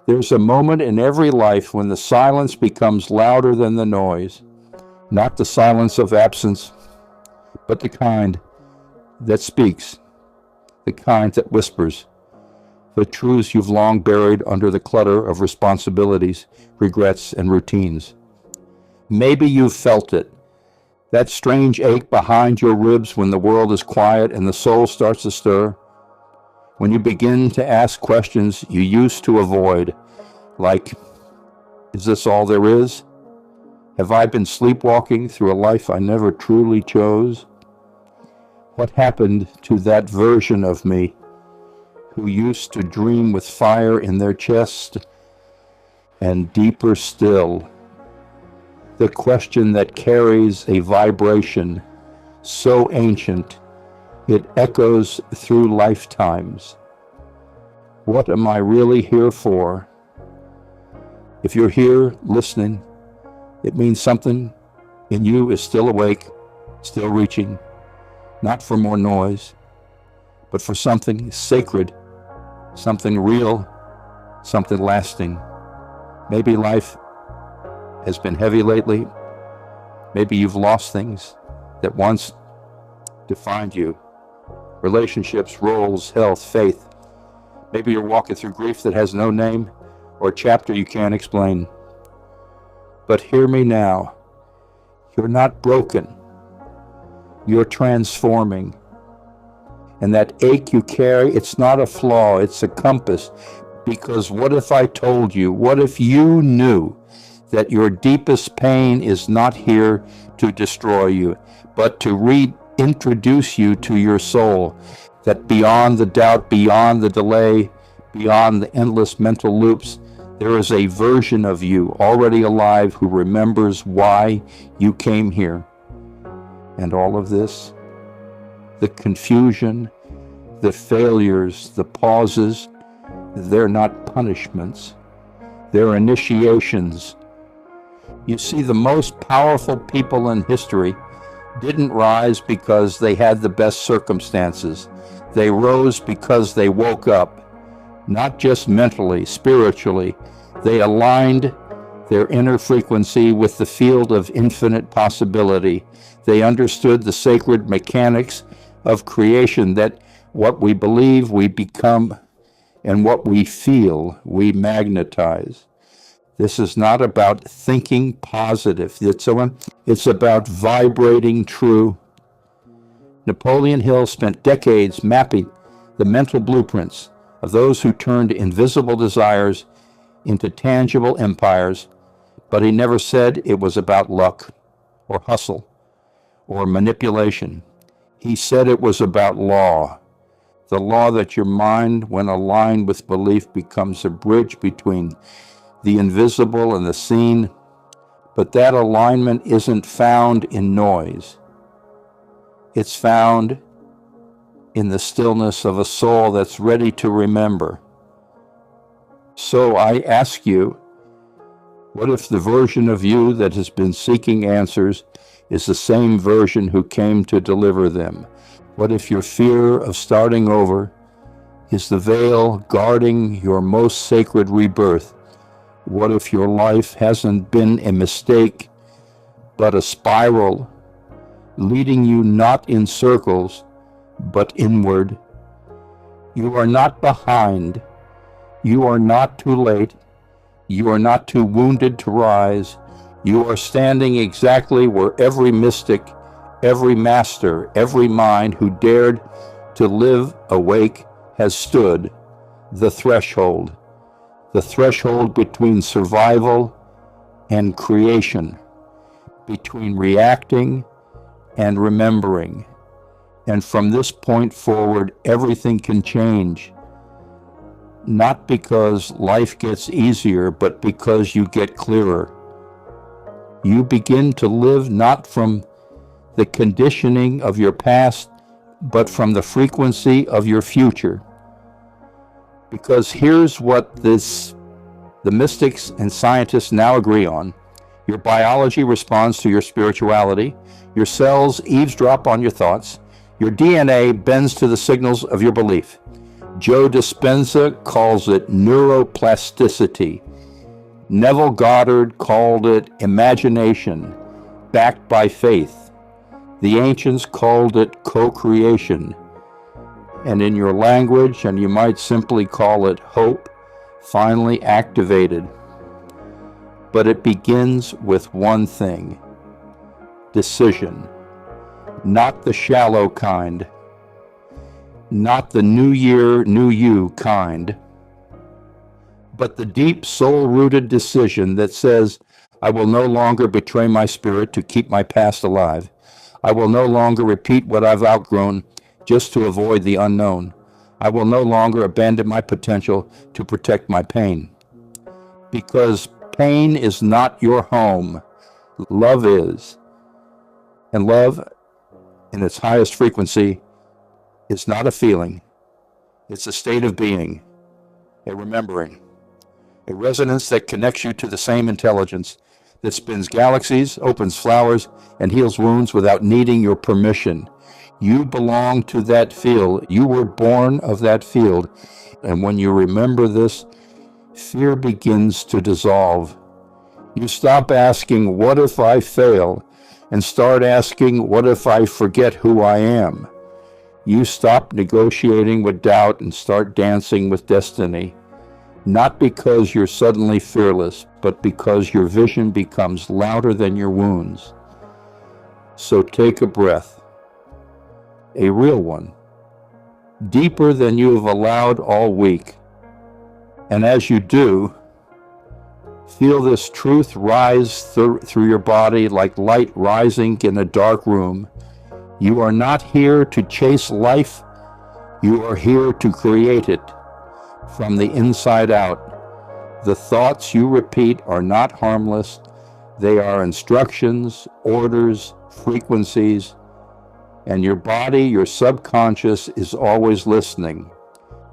There's a moment in every life when the silence becomes louder than the noise, not the silence of absence, but the kind that speaks, the kind that whispers, the truths you've long buried under the clutter of responsibilities, regrets, and routines. Maybe you've felt it, that strange ache behind your ribs when the world is quiet and the soul starts to stir, when you begin to ask questions you used to avoid, like, is this all there is? Have I been sleepwalking through a life I never truly chose? What happened to that version of me who used to dream with fire in their chest? And deeper still, the question that carries a vibration so ancient it echoes through lifetimes. What am I really here for? If you're here listening, it means something in you is still awake, still reaching, not for more noise, but for something sacred, something real, something lasting. Maybe life has been heavy lately. Maybe you've lost things that once defined you. Relationships, roles, health, faith. Maybe you're walking through grief that has no name or chapter you can't explain. But hear me now. You're not broken. You're transforming. And that ache you carry, it's not a flaw, it's a compass. Because what if I told you, what if you knew that your deepest pain is not here to destroy you, but to reintroduce you to your soul, that beyond the doubt, beyond the delay, beyond the endless mental loops, there is a version of you already alive who remembers why you came here. And all of this, the confusion, the failures, the pauses, they're not punishments. They're initiations. You see, the most powerful people in history didn't rise because they had the best circumstances. They rose because they woke up, not just mentally, spiritually. They aligned their inner frequency with the field of infinite possibility. They understood the sacred mechanics of creation, that what we believe, we become, and what we feel, we magnetize. This is not about thinking positive. It's about vibrating true. Napoleon Hill spent decades mapping the mental blueprints of those who turned invisible desires into tangible empires, but he never said it was about luck or hustle or manipulation. He said it was about law. The law that your mind, when aligned with belief, becomes a bridge between the invisible and the seen. But that alignment isn't found in noise. It's found in the stillness of a soul that's ready to remember. So I ask you, what if the version of you that has been seeking answers is the same version who came to deliver them? What if your fear of starting over is the veil guarding your most sacred rebirth? What if your life hasn't been a mistake, but a spiral, leading you not in circles, but inward? You are not behind. You are not too late. You are not too wounded to rise. You are standing exactly where every mystic, every master, every mind who dared to live awake has stood, the threshold between survival and creation, between reacting and remembering. And from this point forward, everything can change, not because life gets easier, but because you get clearer. You begin to live not from the conditioning of your past, but from the frequency of your future. Because here's what the mystics and scientists now agree on. Your biology responds to your spirituality. Your cells eavesdrop on your thoughts. Your DNA bends to the signals of your belief. Joe Dispenza calls it neuroplasticity. Neville Goddard called it imagination, backed by faith. The ancients called it co-creation. And in your language, and you might simply call it hope, finally activated. But it begins with one thing: decision. Not the shallow kind, not the new year, new you kind, but the deep soul-rooted decision that says, I will no longer betray my spirit to keep my past alive. I will no longer repeat what I've outgrown just to avoid the unknown. I will no longer abandon my potential to protect my pain. Because pain is not your home. Love is. And love, in its highest frequency, is not a feeling. It's a state of being, a remembering, a resonance that connects you to the same intelligence that spins galaxies, opens flowers, and heals wounds without needing your permission. You belong to that field. You were born of that field. And when you remember this, fear begins to dissolve. You stop asking, what if I fail? And start asking, what if I forget who I am? You stop negotiating with doubt and start dancing with destiny. Not because you're suddenly fearless, but because your vision becomes louder than your wounds. So take a breath, a real one, deeper than you have allowed all week. And as you do, feel this truth rise through your body like light rising in a dark room. You are not here to chase life. You are here to create it from the inside out. The thoughts you repeat are not harmless. They are instructions, orders, frequencies, and your body, your subconscious, is always listening.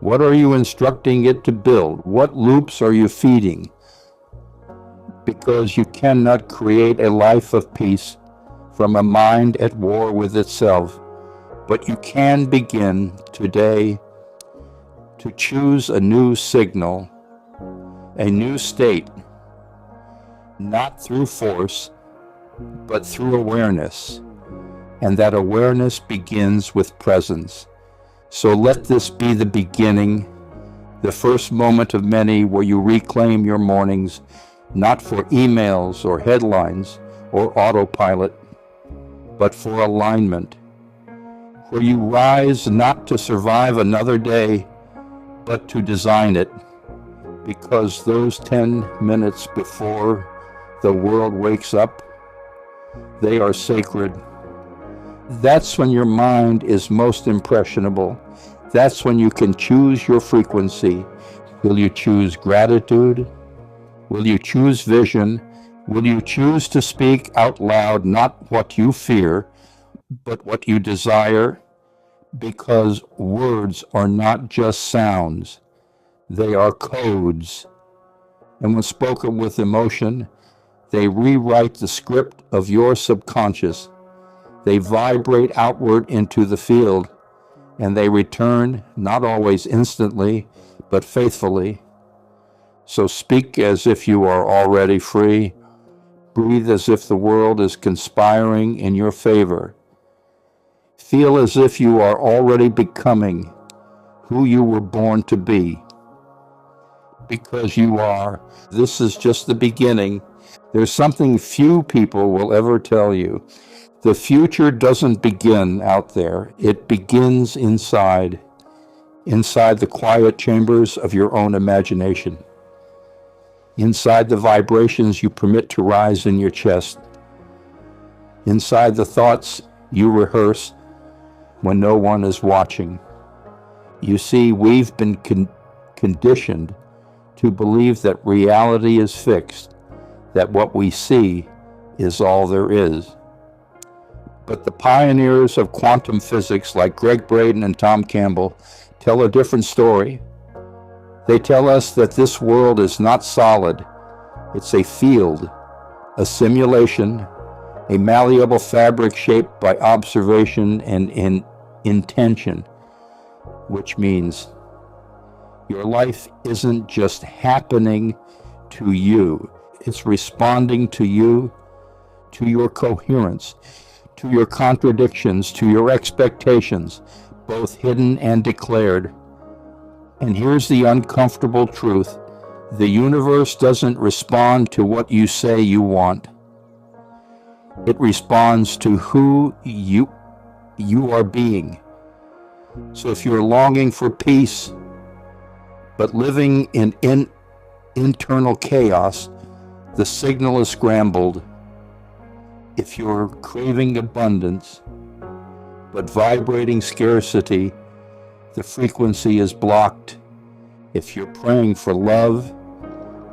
What are you instructing it to build? What loops are you feeding? Because you cannot create a life of peace from a mind at war with itself, but you can begin today to choose a new signal, a new state, not through force, but through awareness. And that awareness begins with presence. So let this be the beginning, the first moment of many where you reclaim your mornings, not for emails or headlines or autopilot, but for alignment, where you rise not to survive another day, but to design it, because those 10 minutes before the world wakes up, they are sacred. That's when your mind is most impressionable. That's when you can choose your frequency. Will you choose gratitude? Will you choose vision? Will you choose to speak out loud not what you fear, but what you desire? Because words are not just sounds, they are codes. And when spoken with emotion, they rewrite the script of your subconscious. They vibrate outward into the field, and they return not always instantly, but faithfully. So speak as if you are already free. Breathe as if the world is conspiring in your favor. Feel as if you are already becoming who you were born to be. Because you are. This is just the beginning. There's something few people will ever tell you. The future doesn't begin out there. It begins inside the quiet chambers of your own imagination, inside the vibrations you permit to rise in your chest, inside the thoughts you rehearse when no one is watching. You see, we've been conditioned to believe that reality is fixed, that what we see is all there is. But the pioneers of quantum physics like Greg Braden and Tom Campbell tell a different story. They tell us that this world is not solid. It's a field, a simulation, a malleable fabric shaped by observation and intention, which means Your life isn't just happening to you. It's responding to you, to your coherence, to your contradictions, to your expectations, both hidden and declared. And here's the uncomfortable truth. The universe doesn't respond to what you say you want. It responds to who you are being. So if you're longing for peace, but living in internal chaos, the signal is scrambled. If you're craving abundance, but vibrating scarcity, the frequency is blocked. If you're praying for love,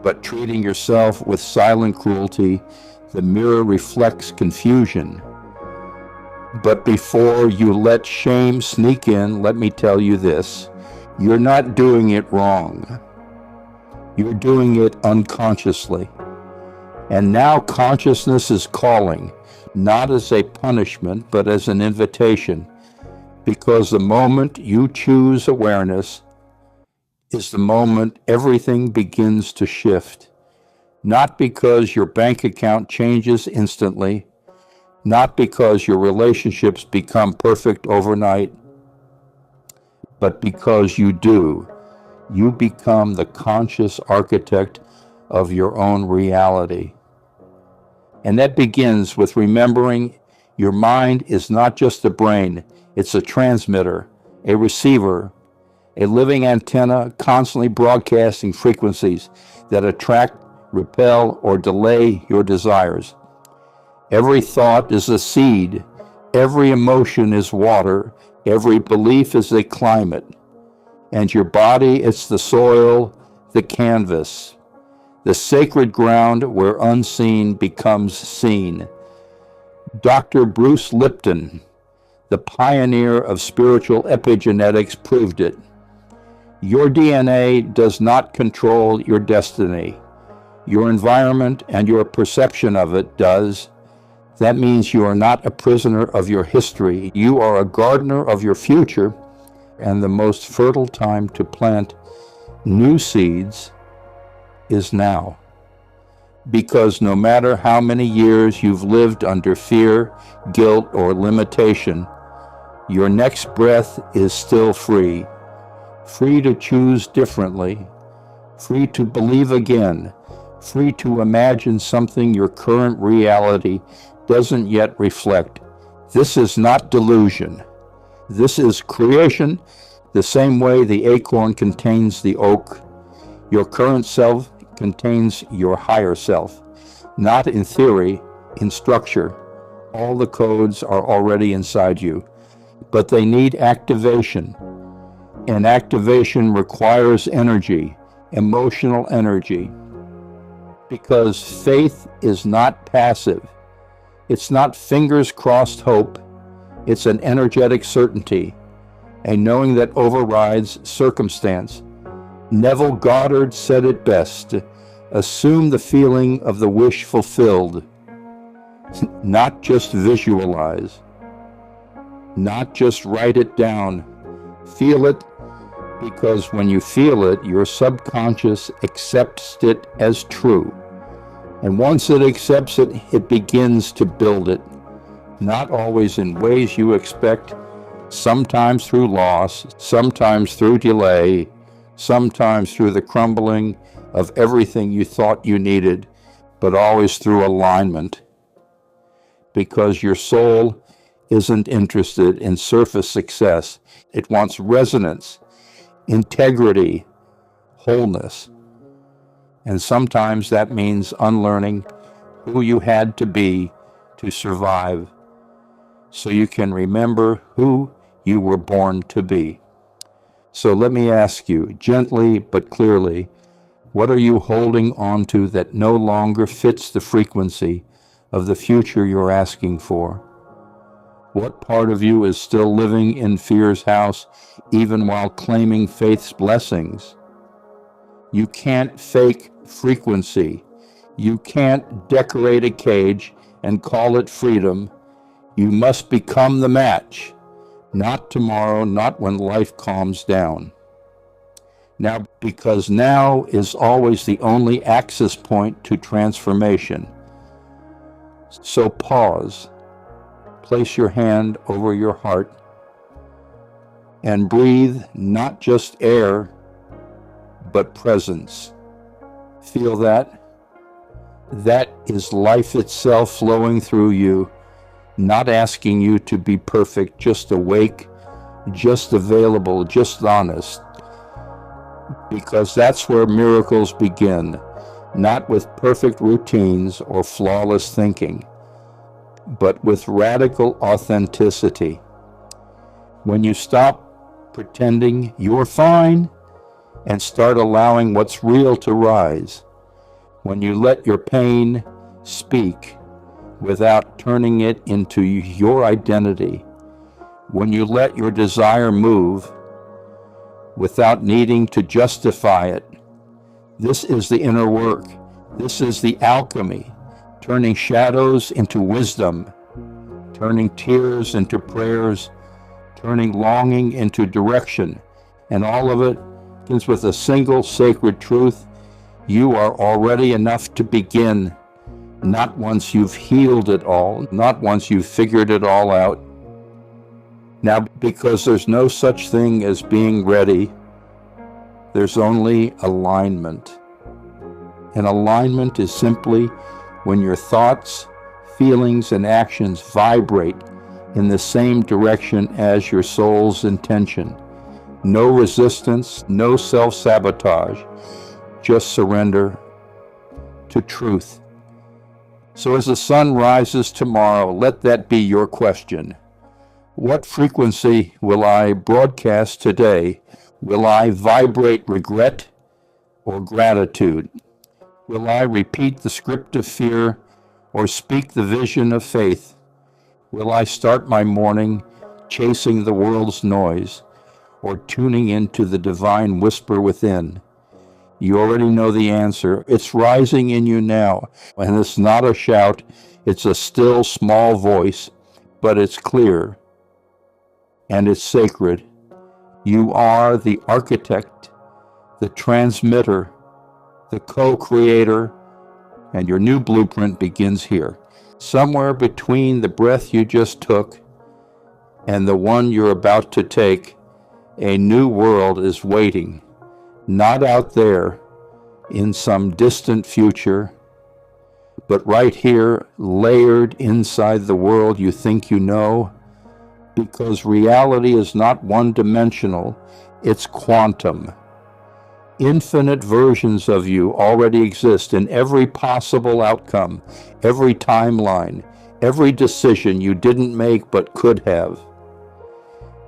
but treating yourself with silent cruelty, the mirror reflects confusion. But before you let shame sneak in, let me tell you this. You're not doing it wrong. You're doing it unconsciously. And now consciousness is calling, not as a punishment, but as an invitation. Because the moment you choose awareness is the moment everything begins to shift. Not because your bank account changes instantly, not because your relationships become perfect overnight, but because you do. You become the conscious architect of your own reality. And that begins with remembering your mind is not just a brain, it's a transmitter, a receiver, a living antenna constantly broadcasting frequencies that attract, repel, or delay your desires. Every thought is a seed, every emotion is water, every belief is a climate, and your body is the soil, the canvas, the sacred ground where unseen becomes seen. Dr. Bruce Lipton, the pioneer of spiritual epigenetics, proved it. Your DNA does not control your destiny. Your environment and your perception of it does. That means you are not a prisoner of your history. You are a gardener of your future, and the most fertile time to plant new seeds is now. Because no matter how many years you've lived under fear, guilt, or limitation, your next breath is still free. Free to choose differently, free to believe again, free to imagine something your current reality doesn't yet reflect. This is not delusion. This is creation, the same way the acorn contains the oak. Your current self contains your higher self, not in theory, in structure. All the codes are already inside you, but they need activation. And activation requires energy, emotional energy, because faith is not passive. It's not fingers crossed hope. It's an energetic certainty, a knowing that overrides circumstance. Neville Goddard said it best: assume the feeling of the wish fulfilled, not just visualize, not just write it down. Feel it, because when you feel it, your subconscious accepts it as true. And once it accepts it, it begins to build it. Not always in ways you expect, sometimes through loss, sometimes through delay, sometimes through the crumbling of everything you thought you needed, but always through alignment. Because your soul isn't interested in surface success. It wants resonance, integrity, wholeness. And sometimes that means unlearning who you had to be to survive, so you can remember who you were born to be. So let me ask you, gently but clearly, what are you holding on to that no longer fits the frequency of the future you're asking for? What part of you is still living in fear's house, even while claiming faith's blessings? You can't fake frequency. You can't decorate a cage and call it freedom. You must become the match. Not tomorrow, not when life calms down. Now, because now is always the only access point to transformation. So pause, place your hand over your heart, and breathe not just air, but presence. Feel that? That is life itself flowing through you, not asking you to be perfect, just awake, just available, just honest. Because that's where miracles begin, not with perfect routines or flawless thinking, but with radical authenticity. When you stop pretending you're fine and start allowing what's real to rise, when you let your pain speak without turning it into your identity, when you let your desire move without needing to justify it, this is the inner work. This is the alchemy, turning shadows into wisdom, turning tears into prayers, turning longing into direction, and all of it begins with a single sacred truth. You are already enough to begin, not once you've healed it all, not once you've figured it all out. Now, because there's no such thing as being ready, there's only alignment. And alignment is simply when your thoughts, feelings, and actions vibrate in the same direction as your soul's intention. No resistance, no self-sabotage, just surrender to truth. So as the sun rises tomorrow, let that be your question. What frequency will I broadcast today? Will I vibrate regret or gratitude? Will I repeat the script of fear or speak the vision of faith? Will I start my morning chasing the world's noise or tuning into the divine whisper within? You already know the answer. It's rising in you now, and it's not a shout. It's a still, small voice, but it's clear and it's sacred. You are the architect, the transmitter, the co-creator, and your new blueprint begins here. Somewhere between the breath you just took and the one you're about to take, a new world is waiting. Not out there in some distant future, but right here, layered inside the world you think you know, because reality is not one-dimensional, it's quantum. Infinite versions of you already exist in every possible outcome, every timeline, every decision you didn't make but could have.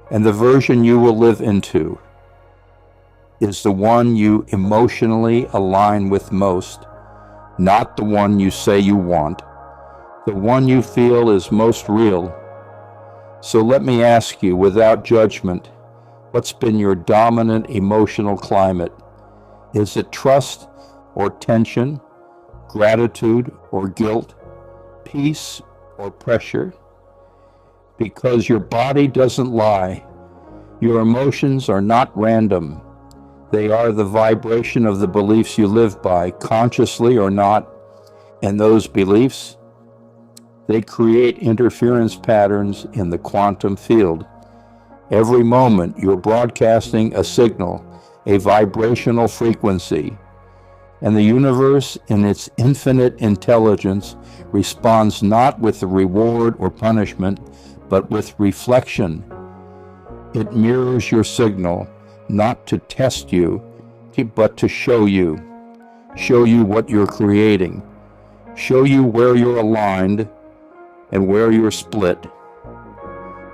And the version you will live into is the one you emotionally align with most, not the one you say you want, the one you feel is most real. So let me ask you, without judgment, what's been your dominant emotional climate? Is it trust or tension, gratitude or guilt, peace or pressure? Because your body doesn't lie. Your emotions are not random. They are the vibration of the beliefs you live by, consciously or not. And those beliefs, they create interference patterns in the quantum field. Every moment you're broadcasting a signal, a vibrational frequency. And the universe, in its infinite intelligence, responds not with reward or punishment, but with reflection. It mirrors your signal, not to test you, but to show you what you're creating, show you where you're aligned and where you're split.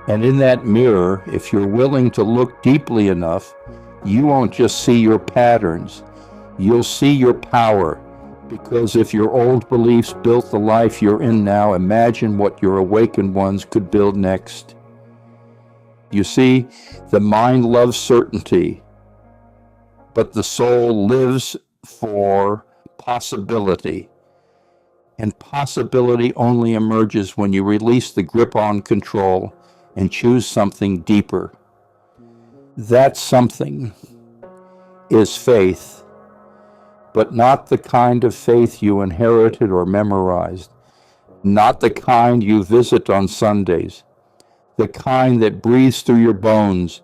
And in that mirror, if you're willing to look deeply enough, you won't just see your patterns, you'll see your power. Because if your old beliefs built the life you're in now, imagine what your awakened ones could build next. You see, the mind loves certainty, but the soul lives for possibility. And possibility only emerges when you release the grip on control and choose something deeper. That something is faith, but not the kind of faith you inherited or memorized, not the kind you visit on Sundays, the kind that breathes through your bones,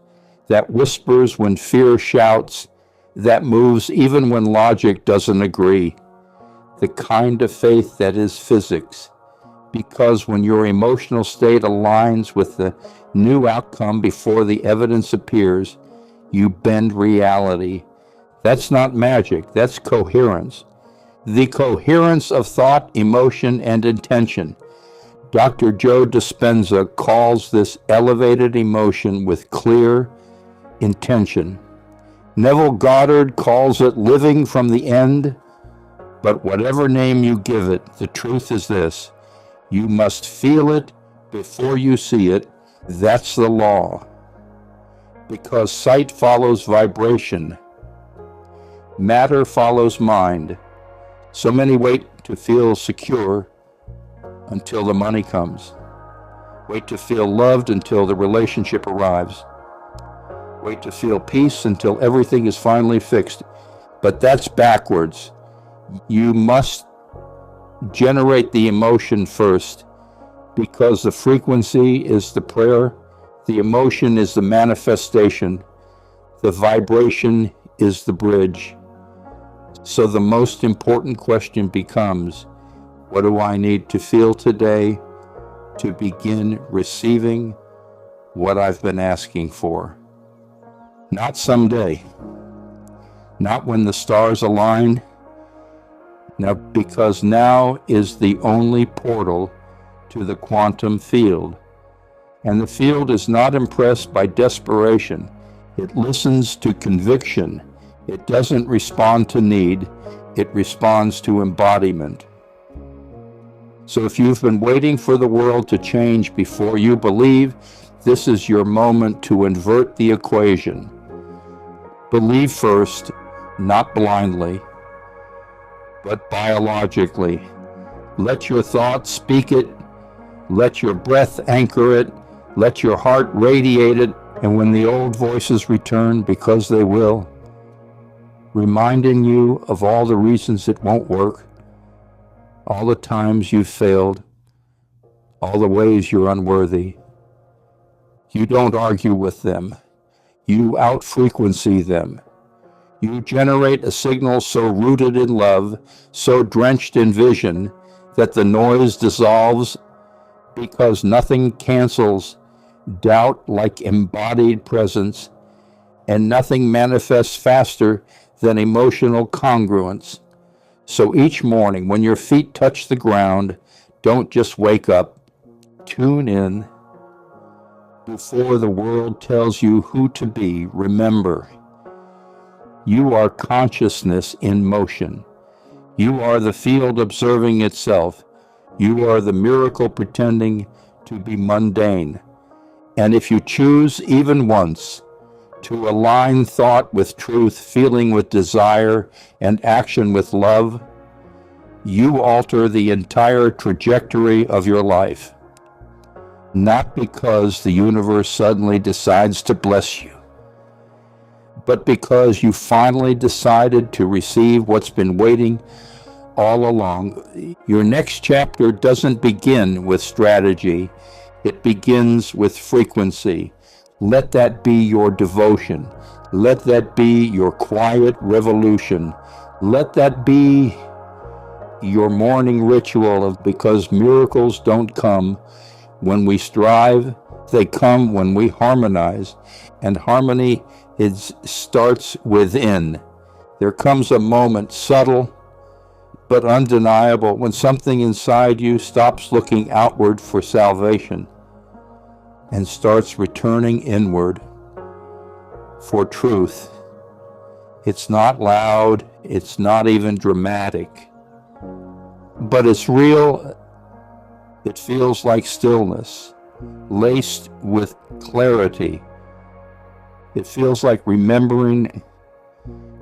that whispers when fear shouts, that moves even when logic doesn't agree, the kind of faith that is physics. Because when your emotional state aligns with the new outcome before the evidence appears, you bend reality. That's not magic, that's coherence. The coherence of thought, emotion, and intention. Dr. Joe Dispenza calls this elevated emotion with clear intention. Neville Goddard calls it living from the end. But whatever name you give it, the truth is this: you must feel it before you see it. That's the law. Because sight follows vibration. Matter follows mind. So many wait to feel secure until the money comes. Wait to feel loved until the relationship arrives. Wait to feel peace until everything is finally fixed. But that's backwards. You must generate the emotion first, because the frequency is the prayer, the emotion is the manifestation, the vibration is the bridge. So the most important question becomes, what do I need to feel today to begin receiving what I've been asking for? Not someday, not when the stars align. Now, because now is the only portal to the quantum field. And the field is not impressed by desperation. It listens to conviction. It doesn't respond to need. It responds to embodiment. So if you've been waiting for the world to change before you believe, this is your moment to invert the equation. Believe first, not blindly, but biologically. Let your thoughts speak it. Let your breath anchor it. Let your heart radiate it. And when the old voices return, because they will, reminding you of all the reasons it won't work, all the times you've failed, all the ways you're unworthy, you don't argue with them. You out-frequency them. You generate a signal so rooted in love, so drenched in vision, that the noise dissolves, because nothing cancels doubt like embodied presence, and nothing manifests faster than emotional congruence. So each morning, when your feet touch the ground, don't just wake up. Tune in. Before the world tells you who to be, remember, you are consciousness in motion. You are the field observing itself. You are the miracle pretending to be mundane. And if you choose even once to align thought with truth, feeling with desire, and action with love, you alter the entire trajectory of your life. Not because the universe suddenly decides to bless you, but because you finally decided to receive what's been waiting all along. Your next chapter doesn't begin with strategy. It begins with frequency. Let that be your devotion. Let that be your quiet revolution. Let that be your morning ritual, because miracles don't come when we strive, they come when we harmonize, and harmony starts within. There comes a moment, subtle but undeniable, when something inside you stops looking outward for salvation and starts returning inward for truth. It's not loud, it's not even dramatic, but it's real. It feels like stillness, laced with clarity. It feels like remembering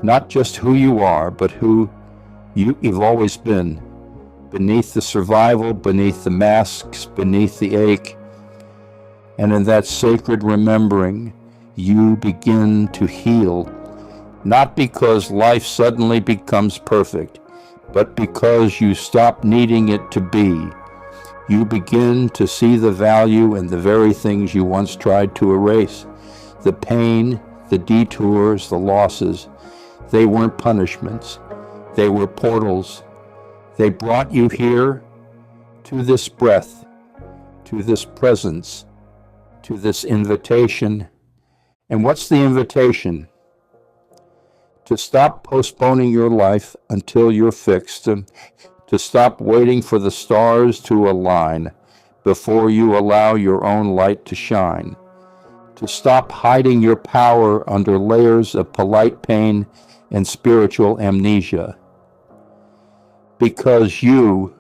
not just who you are, but who you've always been, beneath the survival, beneath the masks, beneath the ache. And in that sacred remembering, you begin to heal. not because life suddenly becomes perfect, but because you stop needing it to be. You begin to see the value in the very things you once tried to erase. The pain, the detours, the losses, they weren't punishments. They were portals. They brought you here to this breath, to this presence, to this invitation. And what's the invitation? To stop postponing your life until you're fixed, to stop waiting for the stars to align before you allow your own light to shine, to stop hiding your power under layers of polite pain and spiritual amnesia. Because you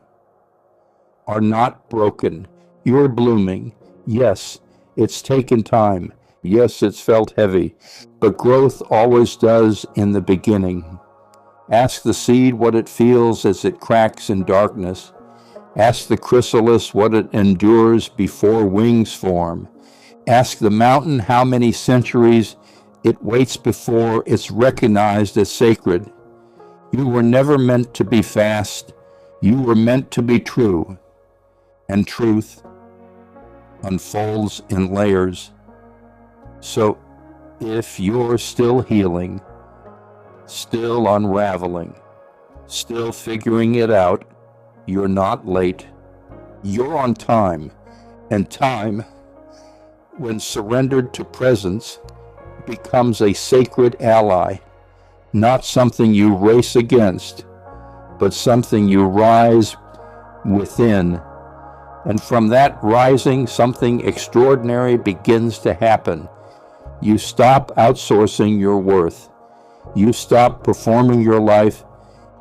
are not broken. You're blooming. Yes, it's taken time. Yes, it's felt heavy, but growth always does in the beginning. Ask the seed what it feels as it cracks in darkness. Ask the chrysalis what it endures before wings form. Ask the mountain how many centuries it waits before it's recognized as sacred. You were never meant to be fast. You were meant to be true. And truth unfolds in layers. So if you're still healing, still unraveling, still figuring it out, you're not late. You're on time. And time, when surrendered to presence, becomes a sacred ally, not something you race against, but something you rise within. And from that rising, something extraordinary begins to happen. You stop outsourcing your worth. You stop performing your life.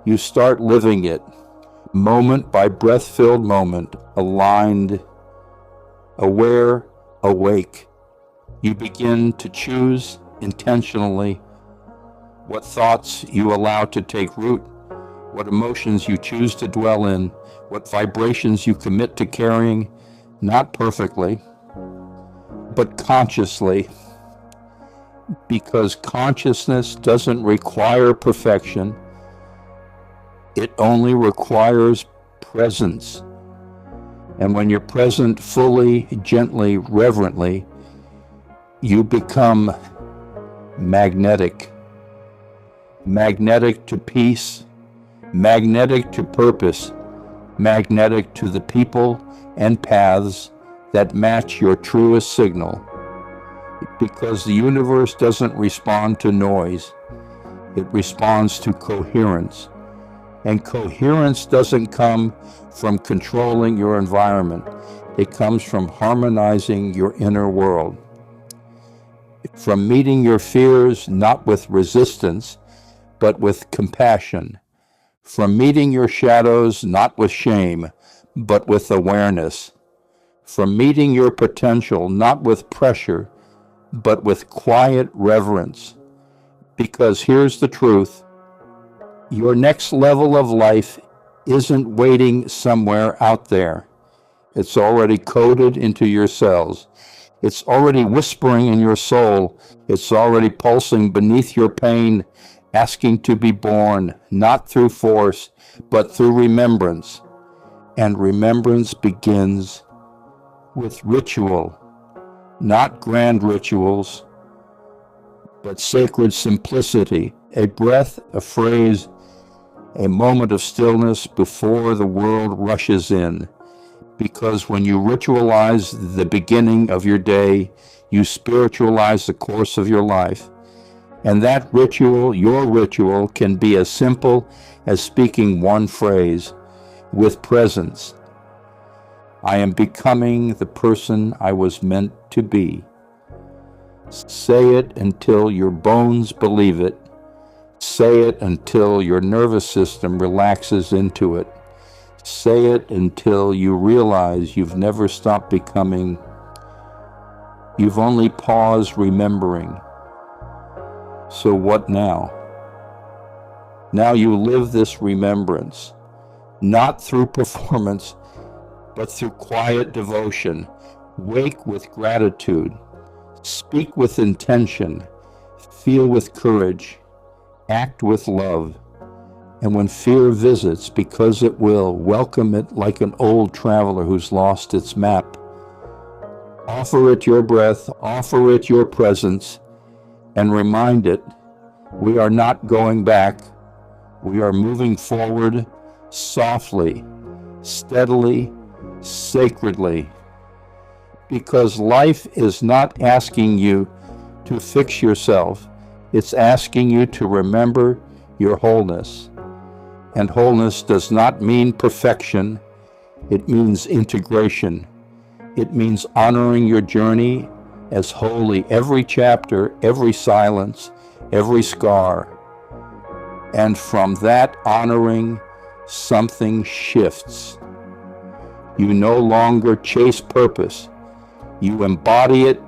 You start living it, moment by breath-filled moment, aligned, aware, awake. You begin to choose intentionally what thoughts you allow to take root, what emotions you choose to dwell in, what vibrations you commit to carrying, not perfectly, but consciously. Because consciousness doesn't require perfection. It only requires presence. And when you're present fully, gently, reverently, you become magnetic. Magnetic to peace, magnetic to purpose, magnetic to the people and paths that match your truest signal. Because the universe doesn't respond to noise, it responds to coherence. And coherence doesn't come from controlling your environment, it comes from harmonizing your inner world. From meeting your fears not with resistance, but with compassion. From meeting your shadows not with shame, but with awareness. From meeting your potential not with pressure, but with quiet reverence. Because here's the truth. Your next level of life isn't waiting somewhere out there. It's already coded into your cells. It's already whispering in your soul. It's already pulsing beneath your pain, asking to be born, not through force, but through remembrance. And remembrance begins with ritual. Not grand rituals, but sacred simplicity, a breath, a phrase, a moment of stillness before the world rushes in. Because when you ritualize the beginning of your day, you spiritualize the course of your life. And that ritual, your ritual, can be as simple as speaking one phrase with presence. I am becoming the person I was meant to be. Say it until your bones believe it. Say it until your nervous system relaxes into it. Say it until you realize you've never stopped becoming. You've only paused remembering. So what now? Now you live this remembrance, not through performance, but through quiet devotion. Wake with gratitude. Speak with intention. Feel with courage. Act with love. And when fear visits, because it will, welcome it like an old traveler who's lost its map. Offer it your breath, offer it your presence, and remind it, we are not going back. We are moving forward softly, steadily, sacredly. Because life is not asking you to fix yourself. It's asking you to remember your wholeness. And wholeness does not mean perfection. It means integration. It means honoring your journey as holy, every chapter, every silence, every scar. And from that honoring, something shifts. You no longer chase purpose. You embody it.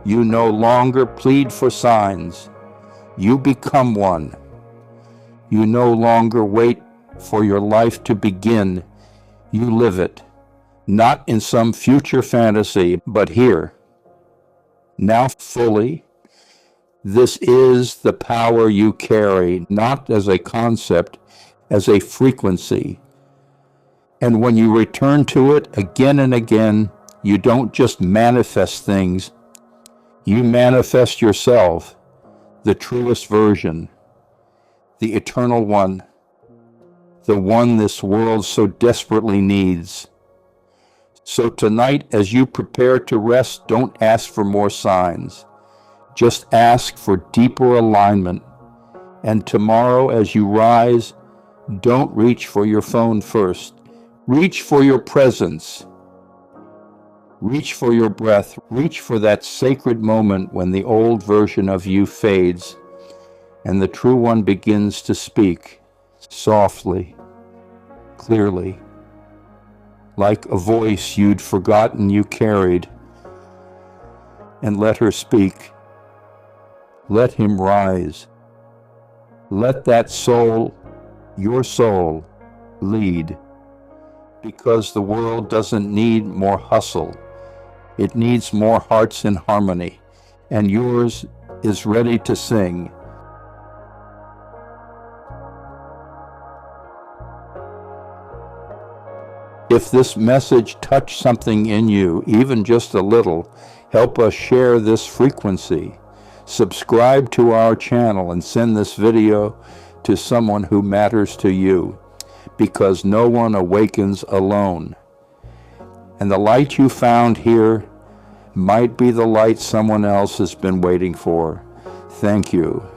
You no longer plead for signs. You become one. You no longer wait for your life to begin. You live it, not in some future fantasy, but here, now fully. This is the power you carry, not as a concept, as a frequency. And when you return to it again and again, you don't just manifest things, you manifest yourself, the truest version, the eternal one, the one this world so desperately needs. So tonight, as you prepare to rest, don't ask for more signs. Just ask for deeper alignment. And tomorrow, as you rise, don't reach for your phone first. Reach for your presence. Reach for your breath. Reach for that sacred moment when the old version of you fades and the true one begins to speak softly, clearly, like a voice you'd forgotten you carried. And let her speak. Let him rise. Let that soul, your soul, lead. Because the world doesn't need more hustle. It needs more hearts in harmony. And yours is ready to sing. If this message touched something in you, even just a little, help us share this frequency. Subscribe to our channel and send this video to someone who matters to you, because no one awakens alone. And the light you found here might be the light someone else has been waiting for. Thank you.